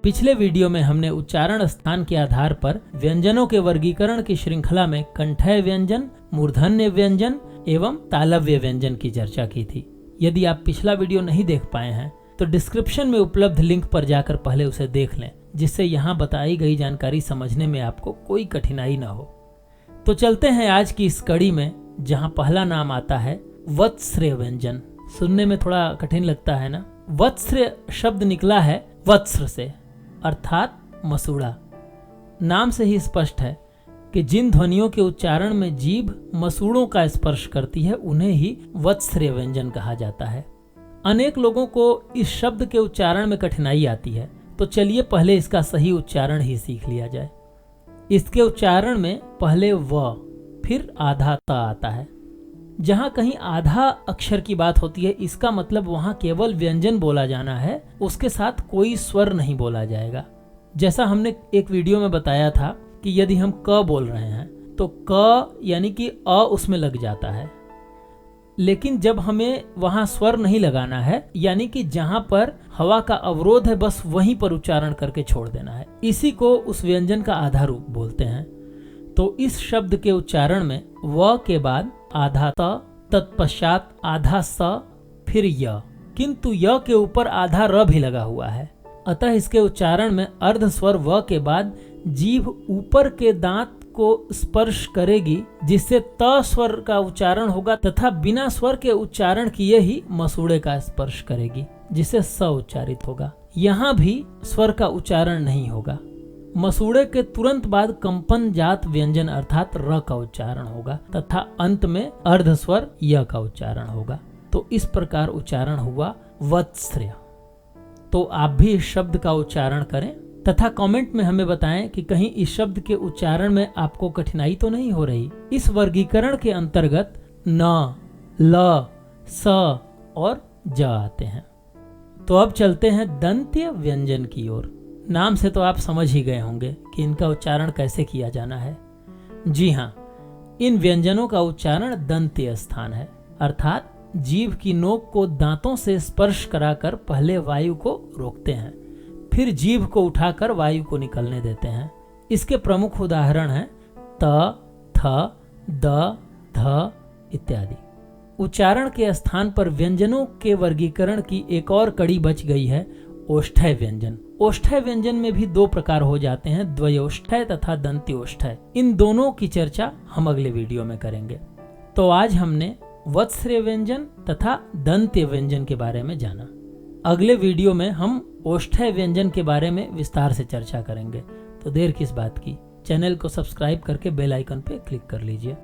पिछले वीडियो में हमने उच्चारण स्थान के आधार पर व्यंजनों के वर्गीकरण की श्रृंखला में कंठय व्यंजन, मूर्धन्य व्यंजन एवं तालव्य व्यंजन की चर्चा की थी। यदि आप पिछला वीडियो नहीं देख पाए हैं तो डिस्क्रिप्शन में उपलब्ध लिंक पर जाकर पहले उसे देख लें, जिससे यहाँ बताई गई जानकारी समझने में आपको कोई कठिनाई न हो। तो चलते हैं आज की इस कड़ी में, जहाँ पहला नाम आता है वत्स्र व्यंजन। सुनने में थोड़ा कठिन लगता है ना। वत्स्र शब्द निकला है वत्स्र से, अर्थात मसूड़ा। नाम से ही स्पष्ट है कि जिन ध्वनियों के उच्चारण में जीभ मसूड़ों का स्पर्श करती है उन्हें ही वत्स्र व्यंजन कहा जाता है। अनेक लोगों को इस शब्द के उच्चारण में कठिनाई आती है, तो चलिए पहले इसका सही उच्चारण ही सीख लिया जाए। इसके उच्चारण में पहले व फिर आधा त आता है। जहाँ कहीं आधा अक्षर की बात होती है, इसका मतलब वहाँ केवल व्यंजन बोला जाना है, उसके साथ कोई स्वर नहीं बोला जाएगा। जैसा हमने एक वीडियो में बताया था कि यदि हम क बोल रहे हैं तो क यानी कि अ उसमें लग जाता है, लेकिन जब हमें वहाँ स्वर नहीं लगाना है, यानी कि जहाँ पर हवा का अवरोध है बस वहीं पर उच्चारण करके छोड़ देना है, इसी को उस व्यंजन का आधा रूप बोलते हैं। तो इस शब्द के उच्चारण में व के बाद आधा त, तत्पश्चात आधा स, फिर य, किंतु य के ऊपर आधा र भी लगा हुआ है। अतः इसके उच्चारण में अर्ध स्वर व के बाद जीभ ऊपर के दांत को स्पर्श करेगी, जिससे त स्वर का उच्चारण होगा, तथा बिना स्वर के उच्चारण किए ही मसूड़े का स्पर्श करेगी, जिससे स उच्चारित होगा। यहाँ भी स्वर का उच्चारण नहीं होगा। मसूड़े के तुरंत बाद कंपन जात व्यंजन अर्थात र का उच्चारण होगा, तथा अंत में अर्ध स्वर य का उच्चारण होगा। तो इस प्रकार उच्चारण हुआ वत्स्र। तो आप भी इस शब्द का उच्चारण करें तथा कमेंट में हमें बताएं कि कहीं इस शब्द के उच्चारण में आपको कठिनाई तो नहीं हो रही। इस वर्गीकरण के अंतर्गत न, ल, स और ज आते हैं। तो अब चलते हैं दंत्य व्यंजन की ओर। नाम से तो आप समझ ही गए होंगे कि इनका उच्चारण कैसे किया जाना है। जी हाँ, इन व्यंजनों का उच्चारण दंत्य स्थान है, अर्थात जीभ की नोक को दांतों से स्पर्श कराकर पहले वायु को रोकते हैं, फिर जीभ को उठाकर वायु को निकलने देते हैं। इसके प्रमुख उदाहरण हैं त, थ, द, ध इत्यादि। उच्चारण के स्थान पर व्यंजनों के वर्गीकरण की एक और कड़ी बच गई है, ओष्ठ्य व्यंजन। ओष्ठ्य व्यंजन में भी दो प्रकार हो जाते हैं, द्वयोष्ठ्य तथा दंत्योष्ठ्य। इन दोनों की चर्चा हम अगले वीडियो में करेंगे। तो आज हमने वत्स्र व्यंजन तथा दंत्य व्यंजन के बारे में जाना। अगले वीडियो में हम ओष्ठ्य व्यंजन के बारे में विस्तार से चर्चा करेंगे। तो देर किस बात की, चैनल को सब्सक्राइब करके बेल आइकन पे क्लिक कर लीजिए।